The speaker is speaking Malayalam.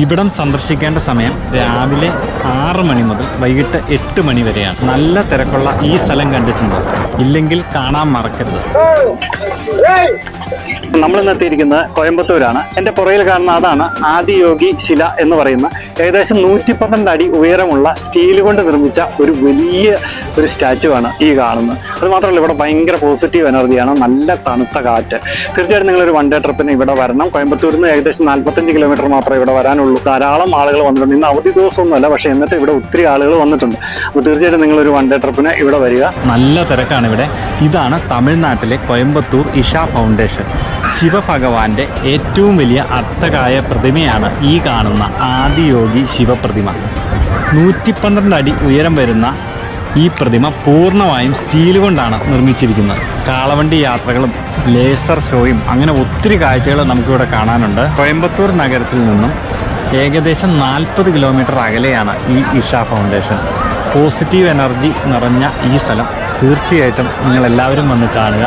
ഇവിടം സന്ദർശിക്കേണ്ട സമയം രാവിലെ 6 മണി മുതൽ വൈകിട്ട് 8 മണി വരെയാണ്. നല്ല തിരക്കുള്ള ഈ സ്ഥലം കണ്ടിട്ടുണ്ടോ? ഇല്ലെങ്കിൽ കാണാൻ മറക്കരുത്. നമ്മളിന്ന് എത്തിയിരിക്കുന്നത് കോയമ്പത്തൂരാണ്. എൻ്റെ പുറകിൽ കാണുന്ന അതാണ് ആദിയോഗി ശില എന്ന് പറയുന്ന ഏകദേശം 112 അടി ഉയരമുള്ള സ്റ്റീൽ കൊണ്ട് നിർമ്മിച്ച ഒരു വലിയ ഒരു സ്റ്റാച്ചു ആണ് ഈ കാണുന്നത്. അത് മാത്രമല്ല, ഇവിടെ ഭയങ്കര പോസിറ്റീവ് എനർജിയാണ്, നല്ല തണുത്ത കാറ്റ്. തീർച്ചയായിട്ടും നിങ്ങളൊരു വൺ ഡേ ട്രിപ്പിന് ഇവിടെ വരണം. കോയമ്പത്തൂരിൽ നിന്ന് ഏകദേശം 45 കിലോമീറ്റർ മാത്രമേ ഇവിടെ വരാനുള്ളൂ. ധാരാളം ആളുകൾ വന്നിട്ടുണ്ട്. ഇന്ന് അവധി ദിവസമൊന്നുമല്ല, പക്ഷേ എന്നിട്ട് ഇവിടെ ഒത്തിരി ആളുകൾ വന്നിട്ടുണ്ട്. അപ്പോൾ തീർച്ചയായിട്ടും നിങ്ങളൊരു വൺ ഡേ ട്രിപ്പിന് ഇവിടെ വരിക. നല്ല തിരക്കാണ് ഇവിടെ. ഇതാണ് തമിഴ്നാട്ടിലെ കോയമ്പത്തൂർ ഇഷ ഫൗണ്ടേഷൻ. ശിവഭഗവാന്റെ ഏറ്റവും വലിയ അർത്ഥകായ പ്രതിമയാണ് ഈ കാണുന്ന ആദിയോഗി ശിവപ്രതിമ. 112 അടി ഉയരം വരുന്ന ഈ പ്രതിമ പൂർണ്ണമായും സ്റ്റീൽ കൊണ്ടാണ് നിർമ്മിച്ചിരിക്കുന്നത്. കാളവണ്ടി യാത്രകളും ലേസർ ഷോയും അങ്ങനെ ഒത്തിരി കാഴ്ചകൾ നമുക്കിവിടെ കാണാനുണ്ട്. കോയമ്പത്തൂർ നഗരത്തിൽ നിന്നും ഏകദേശം 40 കിലോമീറ്റർ അകലെയാണ് ഈ ഇഷ ഫൗണ്ടേഷൻ. പോസിറ്റീവ് എനർജി നിറഞ്ഞ ഈ സ്ഥലം തീർച്ചയായിട്ടും നിങ്ങളെല്ലാവരും വന്ന് കാണുക.